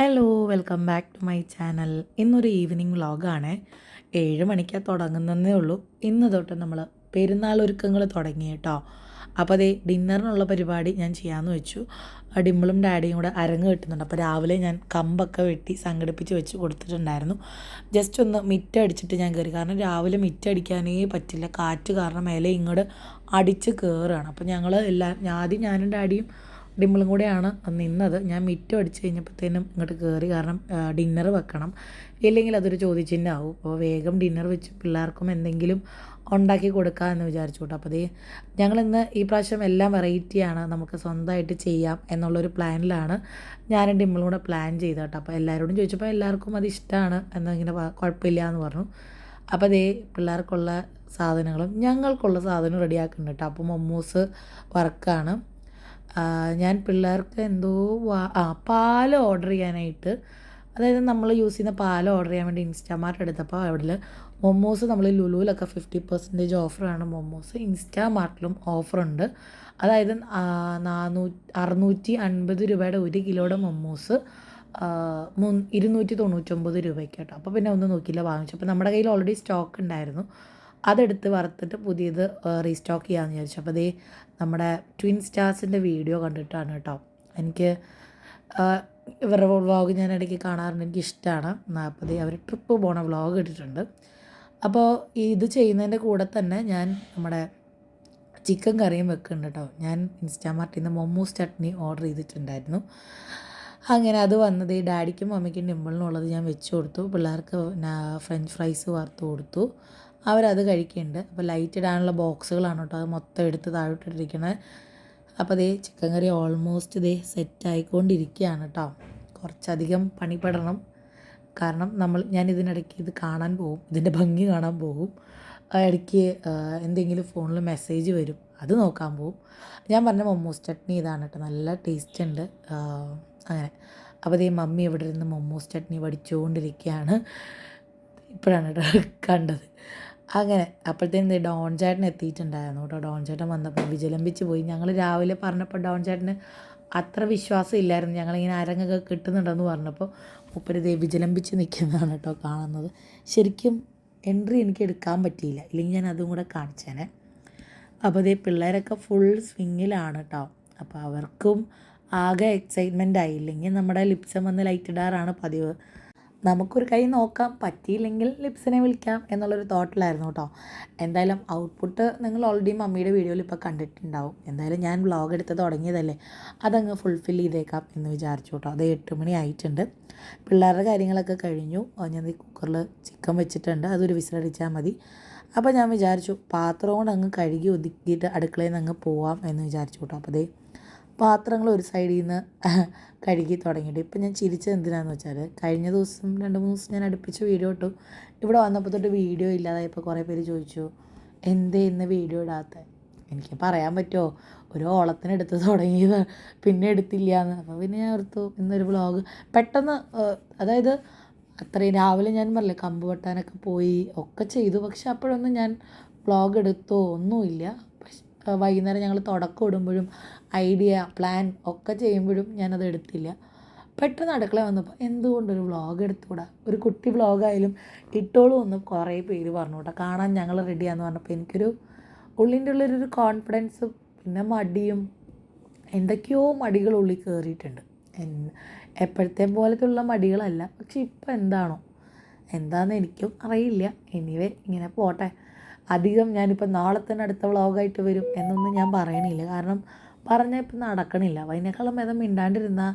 Hello welcome back to my channel. ഇന്നൊരു evening വ്ളോഗാണ്. 7 മണിക്കാണ് തുടങ്ങുന്നതേ ഉള്ളൂ. ഇന്ന് തൊട്ട് നമ്മൾ പെരുന്നാൾ ഒരുക്കങ്ങൾ തുടങ്ങി കേട്ടോ. അപ്പോൾ അതേ ഡിന്നറിനുള്ള പരിപാടി ഞാൻ ചെയ്യാമെന്ന് വെച്ചു. ഡിമ്പിളും ഡാഡിയും കൂടെ അരങ്ങ് കെട്ടുന്നുണ്ട്. അപ്പോൾ രാവിലെ ഞാൻ കമ്പൊക്കെ വെട്ടി സംഘടിപ്പിച്ച് വെച്ച് കൊടുത്തിട്ടുണ്ടായിരുന്നു. ജസ്റ്റ് ഒന്ന് മിറ്റടിച്ചിട്ട് ഞാൻ കയറി. കാരണം രാവിലെ മിറ്റടിക്കാനേ പറ്റില്ല, കാറ്റ് കാരണം മേലെ ഇങ്ങോട്ട് അടിച്ച് കയറുകയാണ്. അപ്പോൾ ഞങ്ങൾ ആദ്യം ഞാനും ഡാഡിയും ഡിമ്പിളും കൂടെയാണ് നിന്നത്. ഞാൻ മിറ്റം അടിച്ച് കഴിഞ്ഞപ്പോഴത്തേനും ഇങ്ങോട്ട് കയറി. കാരണം ഡിന്നർ വെക്കണം, ഇല്ലെങ്കിൽ അതൊരു ചോദ്യചിഹ്നമാവും. അപ്പോൾ വേഗം ഡിന്നർ വെച്ച് പിള്ളേർക്കും എന്തെങ്കിലും ഉണ്ടാക്കി കൊടുക്കാമെന്ന് വിചാരിച്ചു കേട്ടോ. അപ്പോൾ ഞങ്ങളിന്ന് ഈ പ്രാവശ്യം എല്ലാം വെറൈറ്റിയാണ്, നമുക്ക് സ്വന്തമായിട്ട് ചെയ്യാം എന്നുള്ളൊരു പ്ലാനിലാണ് ഞാനും ഡിമ്പിളും കൂടെ പ്ലാൻ ചെയ്ത് കേട്ടോ. അപ്പോൾ എല്ലാവരോടും ചോദിച്ചപ്പോൾ എല്ലാവർക്കും അത് ഇഷ്ടമാണ് എന്നിങ്ങനെ കുഴപ്പമില്ല എന്ന് പറഞ്ഞു. അപ്പോൾ പിള്ളേർക്കുള്ള സാധനങ്ങളും ഞങ്ങൾക്കുള്ള സാധനവും റെഡിയാക്കുന്നുണ്ട് കേട്ടോ. അപ്പോൾ മൊമ്മൂസ് വർക്കാണ്. ഞാൻ പിള്ളേർക്ക് എന്തോ പാൽ ഓർഡർ ചെയ്യാനായിട്ട്, അതായത് നമ്മൾ യൂസ് ചെയ്യുന്ന പാൽ ഓർഡർ ചെയ്യാൻ വേണ്ടി ഇൻസ്റ്റാമാർട്ട് എടുത്തപ്പോൾ അവിടെ മൊമ്മോസ് നമ്മൾ ലുലുവിലൊക്കെ 50% ഓഫറാണ്. മൊമ്മോസ് ഇൻസ്റ്റാമാർട്ടിലും ഓഫറുണ്ട്. അതായത് 650 രൂപയുടെ 1 കിലോയുടെ മൊമ്മോസ് 299 രൂപയ്ക്ക് കേട്ടോ. അപ്പോൾ പിന്നെ ഒന്നും നോക്കിയില്ല, വാങ്ങിച്ചു. അപ്പോൾ നമ്മുടെ കയ്യിൽ ഓൾറെഡി സ്റ്റോക്ക് ഉണ്ടായിരുന്നു, അതെടുത്ത് വറുത്തിട്ട് പുതിയത് റീസ്റ്റോക്ക് ചെയ്യാമെന്ന് വിചാരിച്ചു. അപ്പോൾ നമ്മുടെ ട്വിൻ സ്റ്റാർസിൻ്റെ വീഡിയോ കണ്ടിട്ടാണ് കേട്ടോ. എനിക്ക് ഇവരുടെ വ്ളോഗ് ഞാൻ ഇടയ്ക്ക് കാണാറുണ്ട്, എനിക്കിഷ്ടമാണ്. അപ്പോൾ അവർ ട്രിപ്പ് പോണ വ്ളോഗ് ഇട്ടിട്ടുണ്ട്. അപ്പോൾ ഇത് ചെയ്യുന്നതിൻ്റെ കൂടെ തന്നെ ഞാൻ നമ്മുടെ ചിക്കൻ കറിയും വെക്കുന്നുണ്ട് കേട്ടോ. ഞാൻ ഇൻസ്റ്റാമാർട്ടിൽ നിന്ന് മൊമ്മൂസ് ചട്നി ഓർഡർ ചെയ്തിട്ടുണ്ടായിരുന്നു. അങ്ങനെ അത് വന്നത് ഡാഡിക്കും മമ്മിക്കും ഡിമ്പിളിനുള്ളത് ഞാൻ വെച്ച് കൊടുത്തു. പിള്ളേർക്ക് ഫ്രഞ്ച് ഫ്രൈസ് വറുത്ത് കൊടുത്തു, അവരത് കഴിക്കുന്നുണ്ട്. അപ്പോൾ ലൈറ്റ് ഇടാനുള്ള ബോക്സുകളാണ് കേട്ടോ, അത് മൊത്തം എടുത്ത് താഴോട്ടിട്ടിരിക്കണത്. അപ്പോൾ ചിക്കൻ കറി ഓൾമോസ്റ്റ് സെറ്റായിക്കൊണ്ടിരിക്കുകയാണ് കേട്ടോ. കുറച്ചധികം പണിപ്പെടണം, കാരണം ഞാൻ ഇതിനിടയ്ക്ക് ഇത് കാണാൻ പോകും, ഇതിൻ്റെ ഭംഗി കാണാൻ പോകും. ഇടയ്ക്ക് എന്തെങ്കിലും ഫോണിൽ മെസ്സേജ് വരും, അത് നോക്കാൻ പോകും. ഞാൻ പറഞ്ഞ മൊമ്മൂസ് ചട്നി ഇതാണ് കേട്ടോ, നല്ല ടേസ്റ്റ് ഉണ്ട്. അങ്ങനെ അപ്പോൾ മമ്മി ഇവിടെ ഇരുന്ന് മൊമ്മൂസ് ചട്നി പഠിച്ചുകൊണ്ടിരിക്കുകയാണ്. ഇപ്പോഴാണ് കേട്ടോ കണ്ടത്. അങ്ങനെ അപ്പോഴത്തേനും ഡോൺ ചേട്ടൻ എത്തിയിട്ടുണ്ടായിരുന്നു കേട്ടോ. ഡോൺ ചേട്ടൻ വന്നപ്പോൾ വിജലംബിച്ച് പോയി. ഞങ്ങൾ രാവിലെ പറഞ്ഞപ്പോൾ ഡോൺ ചേട്ടന് അത്ര വിശ്വാസം ഇല്ലായിരുന്നു, ഞങ്ങളിങ്ങനെ അരങ്ങൊക്കെ കിട്ടുന്നുണ്ടെന്ന് പറഞ്ഞപ്പോൾ മൂപ്പര് വിജലംബിച്ച് നിൽക്കുന്നതാണ് കേട്ടോ കാണുന്നത്. ശരിക്കും എൻട്രി എനിക്ക് എടുക്കാൻ പറ്റിയില്ല, ഇല്ലെങ്കിൽ ഞാൻ അതും കൂടെ കാണിച്ചേനെ. അപ്പോൾ പിള്ളേരൊക്കെ ഫുൾ സ്വിങ്ങിലാണ് കേട്ടോ. അപ്പോൾ അവർക്കും ആകെ എക്സൈറ്റ്മെൻ്റ് ആയില്ലെങ്കിൽ നമ്മുടെ ലിപ്സം വന്ന് ലൈറ്റ് ഇടാറാണ് പതിവ്. നമുക്കൊരു കൈ നോക്കാം, പറ്റിയില്ലെങ്കിൽ ലിപ്സിനെ വിളിക്കാം എന്നുള്ളൊരു തോട്ടിലായിരുന്നു കേട്ടോ. എന്തായാലും ഔട്ട്പുട്ട് നിങ്ങൾ ഓൾറെഡി മമ്മിയുടെ വീഡിയോയിൽ ഇപ്പോൾ കണ്ടിട്ടുണ്ടാവും. എന്തായാലും ഞാൻ വ്ളോഗ് എടുത്ത് തുടങ്ങിയതല്ലേ, അതങ്ങ് ഫുൾഫിൽ ചെയ്തേക്കാം എന്ന് വിചാരിച്ചു കേട്ടോ. അത് 8 മണി ആയിട്ടുണ്ട്. പിള്ളേരുടെ കാര്യങ്ങളൊക്കെ കഴിഞ്ഞു. ഞാൻ കുക്കറിൽ ചിക്കൻ വെച്ചിട്ടുണ്ട്, അതൊരു വിസിലടിച്ചാൽ മതി. അപ്പോൾ ഞാൻ വിചാരിച്ചു പാത്രം കൊണ്ട് അങ്ങ് കഴുകി ഒതുക്കിയിട്ട് അടുക്കളയിൽ നിന്ന് അങ്ങ് പോവാം എന്ന് വിചാരിച്ചു കേട്ടോ. അപ്പോൾ പാത്രങ്ങൾ ഒരു സൈഡിൽ നിന്ന് കഴുകി തുടങ്ങിയിട്ട് ഇപ്പം ഞാൻ ചിരിച്ചത് എന്തിനാണെന്ന് വെച്ചാൽ, കഴിഞ്ഞ ദിവസം 2-3 ദിവസം ഞാൻ അടുപ്പിച്ച് വീഡിയോ ഇട്ടു. ഇവിടെ വന്നപ്പോൾ തൊട്ട് വീഡിയോ ഇല്ലാതായപ്പോൾ കുറേ പേര് ചോദിച്ചു എന്തേ ഇന്ന് വീഡിയോ ഇടാത്ത. എനിക്ക് പറയാൻ പറ്റുമോ, ഒരു ഓളത്തിനെടുത്ത് തുടങ്ങിയത് പിന്നെ എടുത്തില്ല എന്ന്. അപ്പോൾ പിന്നെ ഞാൻ ഓർത്തു ഇന്നൊരു വ്ളോഗ് പെട്ടെന്ന്, അതായത് അത്രയും രാവിലെ ഞാൻ പറഞ്ഞില്ലേ കമ്പ് വെട്ടാനൊക്കെ പോയി ഒക്കെ ചെയ്തു, പക്ഷെ അപ്പോഴൊന്നും ഞാൻ വ്ളോഗ് എടുത്തോ ഒന്നുമില്ല. വൈകുന്നേരം ഞങ്ങൾ തുടക്കം ഇടുമ്പോഴും ഐഡിയ പ്ലാൻ ഒക്കെ ചെയ്യുമ്പോഴും ഞാനത് എടുത്തില്ല. പെട്ടെന്ന് അടുക്കള വന്നപ്പോൾ എന്തുകൊണ്ടൊരു വ്ളോഗ് എടുത്തുകൂടാ, ഒരു കുട്ടി വ്ളോഗായാലും ഇട്ടോളും ഒന്ന് കുറേ പേര് പറഞ്ഞു കേട്ടോ. കാണാൻ ഞങ്ങൾ റെഡിയാന്ന് പറഞ്ഞപ്പോൾ എനിക്കൊരു ഉള്ളിൻ്റെ ഉള്ളൊരു കോൺഫിഡൻസും പിന്നെ മടിയും എന്തൊക്കെയോ മടികൾ ഉള്ളിൽ കയറിയിട്ടുണ്ട്. എപ്പോഴത്തെ പോലത്തുള്ള മടികളല്ല, പക്ഷെ ഇപ്പം എന്താണെന്ന് എനിക്കും അറിയില്ല. എനിവേ ഇങ്ങനെ പോട്ടെ. അധികം ഞാനിപ്പോൾ നാളെ തന്നെ അടുത്ത വ്ളോഗായിട്ട് വരും എന്നൊന്നും ഞാൻ പറയണില്ല, കാരണം പറഞ്ഞാൽ ഇപ്പം നടക്കണില്ല. അതിനേക്കാളും ഭേദം മിണ്ടാണ്ടിരുന്നാൽ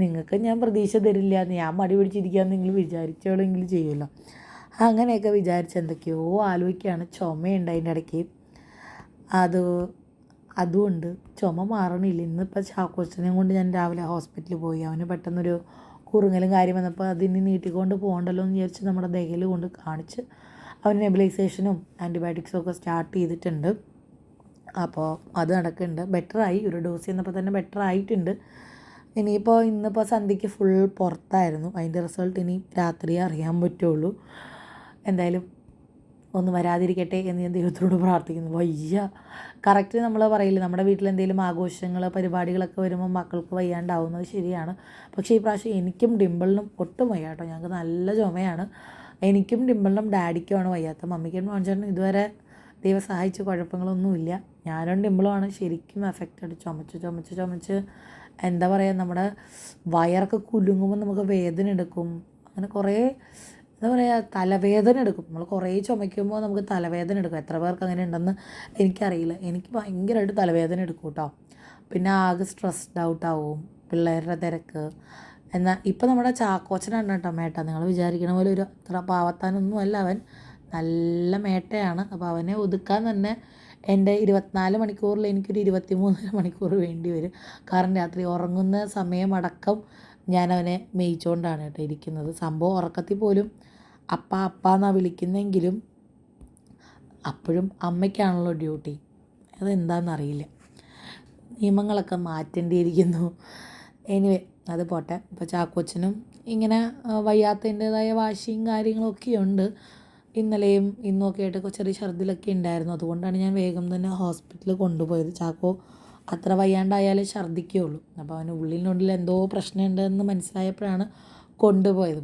നിങ്ങൾക്ക് ഞാൻ പ്രതീക്ഷ തരില്ല, ഞാൻ മടി പിടിച്ചിരിക്കുകയെന്ന് നിങ്ങൾ വിചാരിച്ചോളെങ്കിലും ചെയ്യുമല്ലോ. അങ്ങനെയൊക്കെ വിചാരിച്ച് എന്തൊക്കെയോ ആലോചിക്കുകയാണ്. ചുമയുണ്ട് അതിൻ്റെ ഇടയ്ക്ക്, അതുകൊണ്ട് ചുമ മാറണില്ല. ഇന്നിപ്പോൾ ചാക്കോച്ചനെയും കൊണ്ട് ഞാൻ രാവിലെ ഹോസ്പിറ്റലിൽ പോയി. അവന് പെട്ടെന്നൊരു കുറുങ്ങലും കാര്യം വന്നപ്പോൾ അതിന് നീട്ടിക്കൊണ്ട് പോകണ്ടല്ലോ എന്ന് വിചാരിച്ച് നമ്മുടെ ദഹയിൽ കൊണ്ട് കാണിച്ച് അവന് നെബുലൈസേഷനും ആൻറ്റിബയോട്ടിക്സും ഒക്കെ സ്റ്റാർട്ട് ചെയ്തിട്ടുണ്ട്. അപ്പോൾ അത് നടക്കുന്നുണ്ട്. ബെറ്ററായി, ഒരു ഡോസ് ചെന്നപ്പോൾ തന്നെ ബെറ്റർ ആയിട്ടുണ്ട്. ഇന്നിപ്പോൾ സന്ധ്യയ്ക്ക് ഫുൾ പുറത്തായിരുന്നു. അതിൻ്റെ റിസൾട്ട് ഇനി രാത്രിയേ അറിയാൻ പറ്റുള്ളൂ. എന്തായാലും ഒന്നും വരാതിരിക്കട്ടെ എന്ന് ഞാൻ ദൈവത്തിനോട് പ്രാർത്ഥിക്കുന്നു. വയ്യ. കറക്റ്റ് നമ്മൾ പറയില്ലേ, നമ്മുടെ വീട്ടിൽ എന്തെങ്കിലും ആഘോഷങ്ങൾ പരിപാടികളൊക്കെ വരുമ്പോൾ മക്കൾക്ക് വയ്യാണ്ടാവുന്നത് ശരിയാണ്. പക്ഷേ ഈ പ്രാവശ്യം എനിക്കും ഡിമ്പിളിനും ഒട്ടും വയ്യ കേട്ടോ. ഞങ്ങൾക്ക് നല്ല ചുമയാണ്. എനിക്കും ഡിമ്പിളിനും ഡാഡിക്കുമാണ് വയ്യാത്ത. മമ്മിക്കും മോൻചേട്ടനും ഇതുവരെ ദൈവം സഹായിച്ച് കുഴപ്പങ്ങളൊന്നുമില്ല. ഞാനും ഡിമ്പിളുമാണ് ശരിക്കും എഫക്റ്റഡ്. ചുമച്ച് എന്താ പറയുക, നമ്മുടെ വയറൊക്കെ കുലുങ്ങുമ്പോൾ നമുക്ക് വേദന എടുക്കും. അങ്ങനെ കുറേ എന്താ പറയുക, തലവേദന എടുക്കും. നമ്മൾ കുറേ ചുമയ്ക്കുമ്പോൾ നമുക്ക് തലവേദന എടുക്കും. എത്ര പേർക്ക് അങ്ങനെ ഉണ്ടെന്ന് എനിക്കറിയില്ല. എനിക്ക് ഭയങ്കരമായിട്ട് തലവേദന എടുക്കും കേട്ടോ. പിന്നെ ആകെ സ്ട്രെസ്ഡ് ഔട്ടാവും, പിള്ളേരുടെ തിരക്ക്. എന്നാൽ ഇപ്പം നമ്മുടെ ചാക്കോച്ചനാണ് കേട്ടോ മേട്ട. നിങ്ങൾ വിചാരിക്കണ പോലെ ഒരു അത്ര പാവത്താനൊന്നും അല്ല അവൻ. നല്ല മേട്ടയാണ്. അപ്പോൾ അവനെ ഒതുക്കാൻ തന്നെ എൻ്റെ 24 മണിക്കൂറിൽ എനിക്കൊരു 23 മണിക്കൂർ വേണ്ടി വരും. കാരണം രാത്രി ഉറങ്ങുന്ന സമയമടക്കം ഞാൻ അവനെ മേയിച്ചുകൊണ്ടാണ് കേട്ടോ ഇരിക്കുന്നത്. സംഭവം ഉറക്കത്തിൽ പോലും അപ്പ എന്നാണ് വിളിക്കുന്നെങ്കിലും അപ്പോഴും അമ്മയ്ക്കാണല്ലോ ഡ്യൂട്ടി. അതെന്താണെന്നറിയില്ല. നിയമങ്ങളൊക്കെ മാറ്റേണ്ടിയിരിക്കുന്നു. എനിവേ അത് പോട്ടെ. ഇപ്പോൾ ചാക്കോച്ചനും ഇങ്ങനെ വയ്യാത്തതിൻ്റേതായ വാശിയും കാര്യങ്ങളൊക്കെ ഉണ്ട്. ഇന്നലെയും ഇന്നുമൊക്കെ ആയിട്ട് ചെറിയ ഛർദിലൊക്കെ ഉണ്ടായിരുന്നു. അതുകൊണ്ടാണ് ഞാൻ വേഗം തന്നെ ഹോസ്പിറ്റലിൽ കൊണ്ടുപോയത്. ചാക്കോ അത്ര വയ്യാണ്ടായാലേ ഛർദ്ദിക്കുകയുള്ളൂ. അപ്പോൾ അവന് ഉള്ളിനുള്ളിൽ എന്തോ പ്രശ്നമുണ്ടെന്ന് മനസ്സിലായപ്പോഴാണ് കൊണ്ടുപോയത്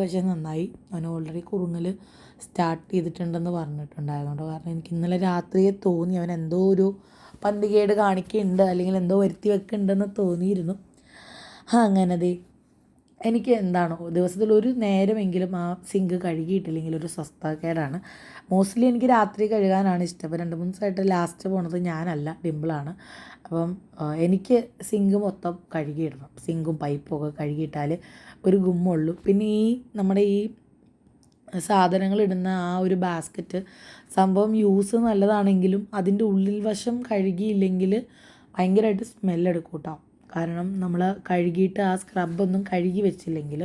പക്ഷേ നന്നായി. അവന് ഓൾറെഡി കുറുങ്ങൽ സ്റ്റാർട്ട് ചെയ്തിട്ടുണ്ടെന്ന് പറഞ്ഞിട്ടുണ്ടായിരുന്നു. കാരണം എനിക്ക് ഇന്നലെ രാത്രിയെ തോന്നി അവൻ എന്തോ ഒരു പന്തികേട് കാണിക്കുന്നുണ്ട്, അല്ലെങ്കിൽ എന്തോ വരുത്തി വെക്കുന്നുണ്ടെന്ന് തോന്നിയിരുന്നു. അങ്ങനെ എനിക്ക് എന്താണോ ദിവസത്തിൽ ഒരു നേരമെങ്കിലും ആ സിങ്ക് കഴുകിയിട്ടില്ലെങ്കിൽ ഒരു സ്വസ്ഥക്കേടാണ്. മോസ്റ്റ്ലി എനിക്ക് രാത്രി കഴുകാനാണ് ഇഷ്ടം. ഇപ്പോൾ 2-3 ദിവസമായിട്ട് ലാസ്റ്റ് പോണത് ഞാനല്ല, ഡിമ്പിളാണ്. അപ്പം എനിക്ക് സിങ്ക് മൊത്തം കഴുകിയിടണം. സിങ്കും പൈപ്പും ഒക്കെ കഴുകിയിട്ടാൽ ഒരു ഗുമ്മുള്ളൂ. പിന്നെ നമ്മുടെ ഈ സാധനങ്ങൾ ഇടുന്ന ആ ഒരു ബാസ്ക്കറ്റ് സംഭവം യൂസ് നല്ലതാണെങ്കിലും അതിൻ്റെ ഉള്ളിൽ വശം കഴുകിയില്ലെങ്കിൽ ഭയങ്കരമായിട്ട് സ്മെല്ലെടുക്കും കേട്ടോ. കാരണം നമ്മൾ കഴുകിയിട്ട് ആ സ്ക്രബൊന്നും കഴുകി വെച്ചില്ലെങ്കിൽ,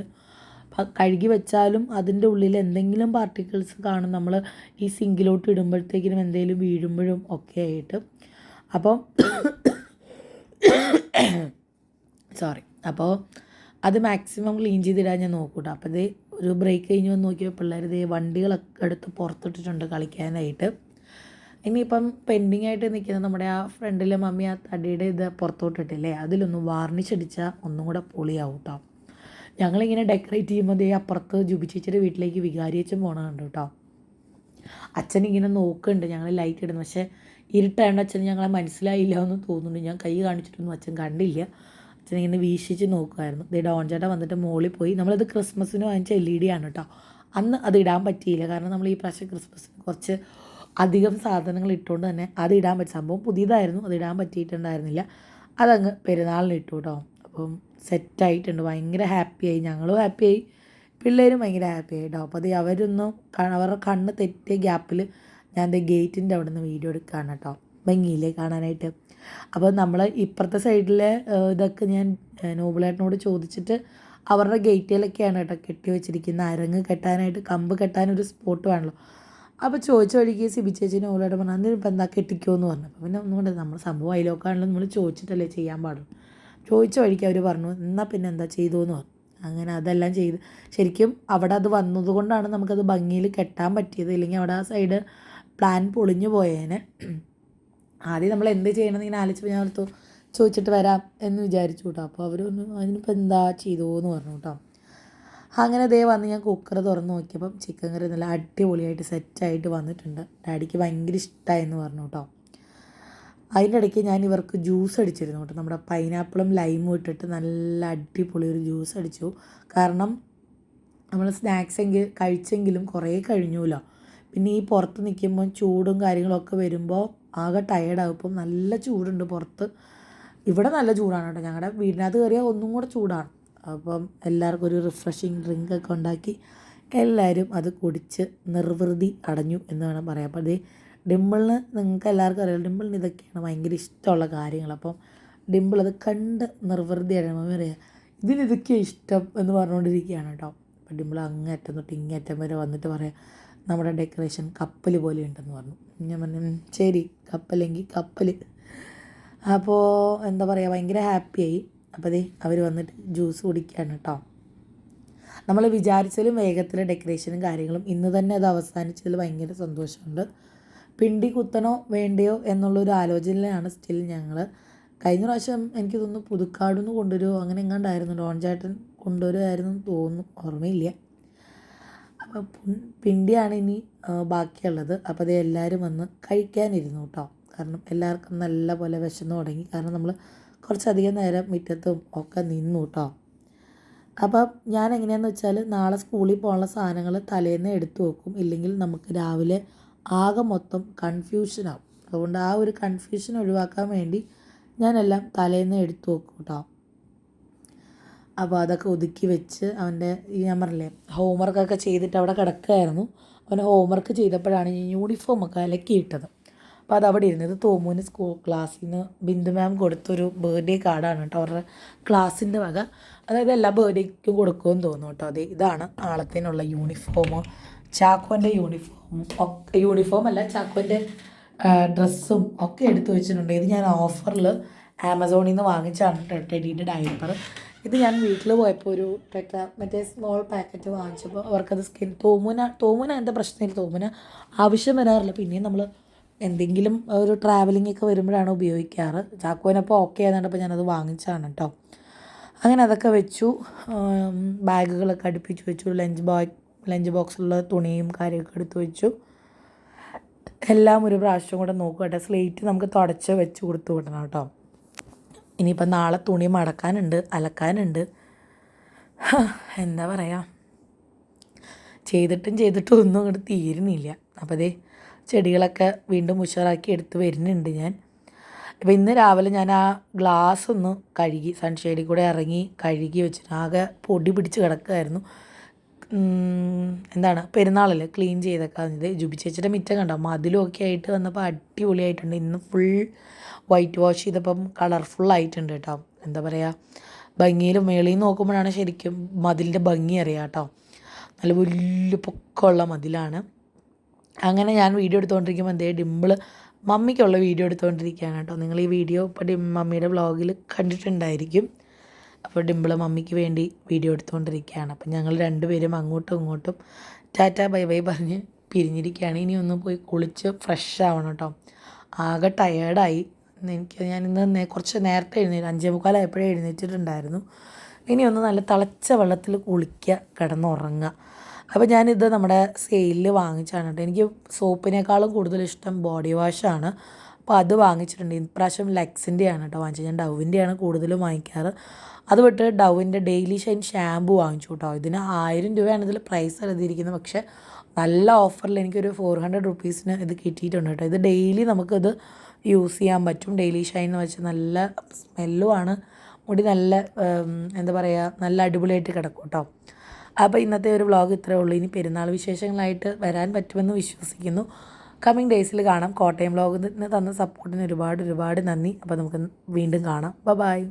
കഴുകി വെച്ചാലും അതിൻ്റെ ഉള്ളിൽ എന്തെങ്കിലും പാർട്ടിക്കിൾസ് കാണും. നമ്മൾ ഈ സിങ്കിലോട്ട് ഇടുമ്പോഴത്തേക്കിനും എന്തെങ്കിലും വീഴുമ്പോഴും ഒക്കെ ആയിട്ട്. അപ്പോൾ അപ്പോൾ അത് മാക്സിമം ക്ലീൻ ചെയ്തിടാൻ ഞാൻ നോക്കൂട്ടോ. അപ്പോൾ ഒരു ബ്രേക്ക് കഴിഞ്ഞ് വന്ന് നോക്കിയപ്പോൾ പിള്ളേർ വണ്ടികളൊക്കെ എടുത്ത് പുറത്തിട്ടിട്ടുണ്ട് കളിക്കാനായിട്ട്. ഇനിയിപ്പം പെൻഡിങ് ആയിട്ട് നിൽക്കുന്ന നമ്മുടെ ആ ഫ്രണ്ടിലെ മമ്മി ആ തടിയുടെ ഇത് പുറത്തോട്ടിട്ടില്ലേ, അതിലൊന്ന് വാർണിഷ് അടിച്ചാൽ ഒന്നും കൂടെ പൊളിയാവും കേട്ടോ. ഞങ്ങളിങ്ങനെ ഡെക്കറേറ്റ് ചെയ്യുമ്പോൾ അപ്പുറത്ത് ജുബി ചേച്ചിയുടെ വീട്ടിലേക്ക് വികാരിയച്ഛൻ പോകണുണ്ട് കേട്ടോ. അച്ഛനിങ്ങനെ നോക്കുന്നുണ്ട് ഞങ്ങൾ ലൈറ്റ് ഇടുന്നു. പക്ഷേ ഇരുട്ടായതുകൊണ്ട് അച്ഛൻ ഞങ്ങളെ മനസ്സിലായില്ല എന്ന് തോന്നുന്നുണ്ട്. ഞാൻ കൈ കാണിച്ചിട്ടൊന്നും അച്ഛൻ കണ്ടില്ല. അച്ഛനിങ്ങനെ വീക്ഷിച്ച് നോക്കുമായിരുന്നു. ഡോൺ ചേട്ടൻ വന്നിട്ട് മോളിൽ പോയി. നമ്മളിത് ക്രിസ്മസിന് വാങ്ങിച്ച LED ആണ് കേട്ടോ. അന്ന് അത് ഇടാൻ പറ്റിയില്ല. കാരണം നമ്മൾ ഈ പ്രാവശ്യം ക്രിസ്മസിന് കുറച്ച് അധികം സാധനങ്ങൾ ഇട്ടുകൊണ്ട് തന്നെ അത് ഇടാൻ പറ്റും. സംഭവം പുതിയതായിരുന്നു, അത് ഇടാൻ പറ്റിയിട്ടുണ്ടായിരുന്നില്ല. അതങ്ങ് പെരുന്നാളിന് ഇട്ടു കേട്ടോ. അപ്പം സെറ്റായിട്ടുണ്ട്. ഭയങ്കര ഹാപ്പിയായി, ഞങ്ങളും ഹാപ്പിയായി, പിള്ളേരും ഭയങ്കര ഹാപ്പിയായി കേട്ടോ. അപ്പോൾ അവരുടെ കണ്ണ് തെറ്റിയ ഗ്യാപ്പിൽ ഞാൻ ഗേറ്റിൻ്റെ അവിടെ നിന്ന് വീഡിയോ എടുക്കുകയാണ് കേട്ടോ. ഭംഗിയില്ലേ കാണാനായിട്ട്. അപ്പോൾ നമ്മൾ ഇപ്പുറത്തെ സൈഡിലെ ഇതൊക്കെ ഞാൻ നോബിളേട്ടനോട് ചോദിച്ചിട്ട് അവരുടെ ഗേറ്റിലൊക്കെയാണ് കേട്ടോ കെട്ടി വെച്ചിരിക്കുന്ന. അരങ്ങ് കെട്ടാനായിട്ട് കമ്പ് കെട്ടാനൊരു സ്പോട്ട് വേണമല്ലോ. അപ്പോൾ ചോദിച്ച വഴിക്ക് സിബി ചേച്ചിനെ ഓളോട് പറഞ്ഞു അന്ന് ഇപ്പം എന്താ കെട്ടിക്കുമോ എന്ന് പറഞ്ഞു. അപ്പോൾ പിന്നെ ഒന്നുകൊണ്ട് നമ്മൾ സംഭവം അതിലൊക്കെയാണല്ലോ നമ്മൾ ചോദിച്ചിട്ടല്ലേ ചെയ്യാൻ പാടുള്ളൂ. ചോദിച്ച വഴിക്ക് അവർ പറഞ്ഞു എന്നാൽ പിന്നെ എന്താ ചെയ്തു എന്ന് പറഞ്ഞു. അങ്ങനെ അതെല്ലാം ചെയ്ത് ശരിക്കും അവിടെ അത് വന്നതുകൊണ്ടാണ് നമുക്കത് ഭംഗിയിൽ കെട്ടാൻ പറ്റിയത്. ഇല്ലെങ്കിൽ അവിടെ ആ സൈഡ് പ്ലാൻ പൊളിഞ്ഞു പോയേനെ. ആദ്യം നമ്മൾ എന്ത് ചെയ്യണമെന്ന് ഇങ്ങനെ ആലോചിച്ചപ്പോൾ ഞാൻ ഓർത്തു ചോദിച്ചിട്ട് വരാം എന്ന് വിചാരിച്ചു കേട്ടോ. അപ്പോൾ അവർ പറഞ്ഞു അതിനിപ്പോൾ എന്താ ചെയ്തോ എന്ന് പറഞ്ഞു കേട്ടോ. അങ്ങനെ വന്ന് ഞാൻ കുക്കർ തുറന്ന് നോക്കിയപ്പം ചിക്കൻ കറി നല്ല അടിപൊളിയായിട്ട് സെറ്റായിട്ട് വന്നിട്ടുണ്ട്. ഡാഡിക്ക് ഭയങ്കര ഇഷ്ടമായെന്ന് പറഞ്ഞു കേട്ടോ. അതിൻ്റെ ഇടയ്ക്ക് ഞാൻ ഇവർക്ക് ജ്യൂസ് അടിച്ചിരുന്നു കേട്ടോ. നമ്മുടെ പൈനാപ്പിളും ലൈമും ഇട്ടിട്ട് നല്ല അടിപൊളി ഒരു ജ്യൂസ് അടിച്ചു. കാരണം നമ്മൾ സ്നാക്സ് കഴിച്ചെങ്കിലും കുറേ കഴിഞ്ഞുല്ലോ. പിന്നെ ഈ പുറത്ത് നിൽക്കുമ്പോൾ ചൂടും കാര്യങ്ങളൊക്കെ വരുമ്പോൾ ആകെ ടയേർഡാകും. ഇപ്പം നല്ല ചൂടുണ്ട് പുറത്ത്. ഇവിടെ നല്ല ചൂടാണ് കേട്ടോ. ഞങ്ങളുടെ വീടിനകത്ത് കയറിയാൽ ഒന്നും കൂടെ ചൂടാണ്. അപ്പം എല്ലാവർക്കും ഒരു റിഫ്രഷിങ് ഡ്രിങ്കൊക്കെ ഉണ്ടാക്കി എല്ലാവരും അത് കുടിച്ച് നിർവൃതി അടഞ്ഞു എന്ന് വേണം പറയാം. അപ്പോൾ ഡിമ്പിളിന് നിങ്ങൾക്ക് എല്ലാവർക്കും അറിയാം, ഡിമ്പിളിന് ഇതൊക്കെയാണ് ഭയങ്കര ഇഷ്ടമുള്ള കാര്യങ്ങൾ. അപ്പം ഡിമ്പിൾ അത് കണ്ട് നിർവൃതി അടയുമ്പോൾ പറയാം ഇതിനിതൊക്കെയാണ് ഇഷ്ടം എന്ന് പറഞ്ഞുകൊണ്ടിരിക്കുകയാണ് കേട്ടോ. അപ്പം ഡിമ്പിൾ അങ്ങേറ്റം തൊട്ട് ഇങ്ങേറ്റം വരെ വന്നിട്ട് പറയാം നമ്മുടെ ഡെക്കറേഷൻ കപ്പൽ പോലെ ഉണ്ടെന്ന് പറഞ്ഞു. ഞാൻ പറഞ്ഞു ശരി കപ്പലെങ്കിൽ കപ്പൽ. അപ്പോൾ എന്താ പറയുക ഭയങ്കര ഹാപ്പിയായി. അപ്പോൾ അവർ വന്നിട്ട് ജ്യൂസ് കുടിക്കുകയാണ് കേട്ടോ. നമ്മൾ വിചാരിച്ചാലും വേഗത്തിൽ ഡെക്കറേഷനും കാര്യങ്ങളും ഇന്ന് തന്നെ അത് അവസാനിച്ചതിൽ ഭയങ്കര സന്തോഷമുണ്ട്. പിണ്ടി കുത്തണോ വേണ്ടയോ എന്നുള്ളൊരു ആലോചനയിലാണ് സ്റ്റിൽ ഞങ്ങൾ. കഴിഞ്ഞ പ്രാവശ്യം എനിക്ക് തോന്നുന്നു പുതുക്കാടുന്ന് കൊണ്ടുവരുമോ അങ്ങനെ എങ്ങാണ്ടായിരുന്നു, ഡോൺ ചേട്ടൻ കൊണ്ടുവരുമായിരുന്നു തോന്നുന്നു, ഓർമ്മയില്ല. അപ്പോൾ പിണ്ടിയാണ് ഇനി ബാക്കിയുള്ളത്. അപ്പോൾ അത് എല്ലാവരും വന്ന് കഴിക്കാനിരുന്നു കേട്ടോ. കാരണം എല്ലാവർക്കും നല്ല പോലെ വിശന്ന് തുടങ്ങി. കാരണം നമ്മൾ കുറച്ചധികം നേരം മുറ്റത്തും ഒക്കെ നിന്നു കേട്ടോ. അപ്പം ഞാൻ എങ്ങനെയാണെന്ന് വെച്ചാൽ നാളെ സ്കൂളിൽ പോകാനുള്ള സാധനങ്ങൾ തലേന്ന് എടുത്തു വെക്കും. ഇല്ലെങ്കിൽ നമുക്ക് രാവിലെ ആകെ മൊത്തം കൺഫ്യൂഷനാവും. അതുകൊണ്ട് ആ ഒരു കൺഫ്യൂഷൻ ഒഴിവാക്കാൻ വേണ്ടി ഞാനെല്ലാം തലേന്ന് എടുത്തു വെക്കും കേട്ടോ. അപ്പോൾ അതൊക്കെ ഒതുക്കി വെച്ച് അവൻ്റെ ഞാൻ പറഞ്ഞില്ലേ ഹോംവർക്കൊക്കെ ചെയ്തിട്ട് അവിടെ കിടക്കുകയായിരുന്നു. അവൻ്റെ ഹോംവർക്ക് ചെയ്തപ്പോഴാണ് ഈ യൂണിഫോമൊക്കെ അലക്കിയിട്ടത്. അപ്പോൾ അതവിടെ ഇരുന്നത് തോമുവിന് ക്ലാസ്സിൽ നിന്ന് ബിന്ദു മാം കൊടുത്തൊരു ബർത്ത്ഡേ കാർഡാണ് കേട്ടോ, അവരുടെ ക്ലാസ്സിൻ്റെ വക. അതായത് എല്ലാ ബർത്ത്ഡേക്കും കൊടുക്കുമെന്ന് തോന്നുന്നു കേട്ടോ. അതെ, ഇതാണ് നാളത്തേനുള്ള യൂണിഫോം. ചാക്കോൻ്റെ യൂണിഫോം അല്ല, ചാക്കോൻ്റെ ഡ്രസ്സും ഒക്കെ എടുത്തു വെച്ചിട്ടുണ്ട്. ഇത് ഞാൻ ഓഫറിൽ ആമസോണിൽ നിന്ന് വാങ്ങിച്ചാണ് ടെഡിയുടെ ഡയപ്പർ. ഇത് ഞാൻ വീട്ടിൽ പോയപ്പോൾ ഒരു മറ്റേ സ്മോൾ പാക്കറ്റ് വാങ്ങിച്ചപ്പോൾ അവർക്കത് തോമുന എന്താ പ്രശ്നമില്ല, തോമുന ആവശ്യം വരാറില്ല. പിന്നെയും നമ്മൾ എന്തെങ്കിലും ഒരു ട്രാവലിംഗ് ഒക്കെ വരുമ്പോഴാണ് ഉപയോഗിക്കാറ്. ചാക്കോനപ്പോൾ ഓക്കെ ആയതുകൊണ്ടപ്പോൾ ഞാനത് വാങ്ങിച്ചാണ് കേട്ടോ. അങ്ങനെ അതൊക്കെ വെച്ചു. ബാഗുകളൊക്കെ അടുപ്പിച്ച് വെച്ചു. ലഞ്ച് ബോക്സിലുള്ള തുണിയും കാര്യമൊക്കെ എടുത്ത് വെച്ചു. എല്ലാം ഒരു പ്രാവശ്യം കൂടെ നോക്കുക കേട്ടോ. സ്ലേറ്റ് നമുക്ക് തുടച്ച് വെച്ച് കൊടുത്തു വിടണം കേട്ടോ. ഇനിയിപ്പം നാളെ തുണി മടക്കാനുണ്ട്, അലക്കാനുണ്ട്. എന്താ പറയുക, ചെയ്തിട്ടും ഒന്നും അങ്ങോട്ട് തീരുന്നില്ല. അപ്പോൾ അതേ ചെടികളൊക്കെ വീണ്ടും ഉഷാറാക്കി എടുത്ത് വരുന്നുണ്ട് ഞാൻ. അപ്പോൾ ഇന്ന് രാവിലെ ഞാൻ ആ ഗ്ലാസ് ഒന്ന് കഴുകി, സൺഷെയ്ഡിൽ കൂടെ ഇറങ്ങി കഴുകി വെച്ചിട്ട് ആകെ പൊടി പിടിച്ച് കിടക്കുമായിരുന്നു. പെരുന്നാളല്ലേ, ക്ലീൻ ചെയ്തൊക്കെ വന്നത്. ജുബി ചേച്ചിയുടെ മിറ്റം കണ്ടോ, മതിലും ഒക്കെ ആയിട്ട് വന്നപ്പോൾ അടിപൊളിയായിട്ടുണ്ട്. ഇന്ന് ഫുൾ വൈറ്റ് വാഷ് ചെയ്തപ്പം കളർഫുള്ളായിട്ടുണ്ട് കേട്ടോ. എന്താ പറയുക, ഭംഗിയിൽ മേളിൽ നിന്ന് നോക്കുമ്പോഴാണ് ശരിക്കും മതിലിൻ്റെ ഭംഗി അറിയാം കേട്ടോ. നല്ല വലിയ പൊക്കമുള്ള മതിലാണ്. അങ്ങനെ ഞാൻ വീഡിയോ എടുത്തുകൊണ്ടിരിക്കുമ്പോൾ ഡിമ്പിൾ മമ്മിക്കുള്ള വീഡിയോ എടുത്തുകൊണ്ടിരിക്കുകയാണ് കേട്ടോ. നിങ്ങൾ ഈ വീഡിയോ ഇപ്പോൾ മമ്മിയുടെ വ്ളോഗിൽ കണ്ടിട്ടുണ്ടായിരിക്കും. അപ്പോൾ ഡിമ്പിൾ മമ്മിക്ക് വേണ്ടി വീഡിയോ എടുത്തുകൊണ്ടിരിക്കുകയാണ്. അപ്പം ഞങ്ങൾ രണ്ടുപേരും അങ്ങോട്ടും ഇങ്ങോട്ടും ടാറ്റ ബൈ ബൈ പറഞ്ഞ് പിരിഞ്ഞിരിക്കുകയാണ്. ഇനി ഒന്ന് പോയി കുളിച്ച് ഫ്രഷ് ആവണം കേട്ടോ. ആകെ ടയേർഡായി. ഞാനിന്ന് കുറച്ച് നേരത്തെ 5:45 എഴുന്നേറ്റിട്ടുണ്ടായിരുന്നു. ഇനി ഒന്ന് നല്ല തിളച്ച വെള്ളത്തിൽ കുളിക്കുക, കിടന്നുറങ്ങുക. അപ്പോൾ ഞാനിത് നമ്മുടെ സെയിലിൽ വാങ്ങിച്ചാണ് കേട്ടോ. എനിക്ക് സോപ്പിനേക്കാളും കൂടുതൽ ഇഷ്ടം ബോഡി വാഷാണ്. അപ്പോൾ അത് വാങ്ങിച്ചിട്ടുണ്ട്. ഇപ്രാവശ്യം ലെക്സിൻ്റെയാണ് കേട്ടോ വാങ്ങിച്ചത്. ഞാൻ ഡവിൻ്റെയാണ് കൂടുതലും വാങ്ങിക്കാറ്. അത് വിട്ട് ഡവിൻ്റെ ഡെയിലി ഷൈൻ ഷാമ്പു വാങ്ങിച്ചു കേട്ടോ. ഇതിന് 1000 രൂപയാണ് ഇതിൽ പ്രൈസ് എഴുതിയിരിക്കുന്നത്. പക്ഷേ നല്ല ഓഫറിൽ എനിക്കൊരു 400 റുപ്പീസിന് ഇത് കിട്ടിയിട്ടുണ്ട് കേട്ടോ. ഇത് ഡെയിലി നമുക്കിത് യൂസ് ചെയ്യാൻ പറ്റും. ഡെയിലി ഷൈൻ എന്ന് വെച്ചാൽ നല്ല സ്മെല്ലുമാണ്. മുടി നല്ല എന്താ പറയുക, നല്ല അടിപൊളിയായിട്ട് കിടക്കും കേട്ടോ. അപ്പോൾ ഇന്നത്തെ ഒരു വ്ളോഗ് ഇത്രയേ ഉള്ളൂ. ഇനി പെരുന്നാൾ വിശേഷങ്ങളായിട്ട് വരാൻ പറ്റുമെന്ന് വിശ്വസിക്കുന്നു. കമ്മിങ് ഡേയ്സിൽ കാണാം. കോട്ടയം വ്ളോഗിന് തന്ന സപ്പോർട്ടിന് ഒരുപാട് നന്ദി. അപ്പോൾ നമുക്ക് വീണ്ടും കാണാം. ബൈ.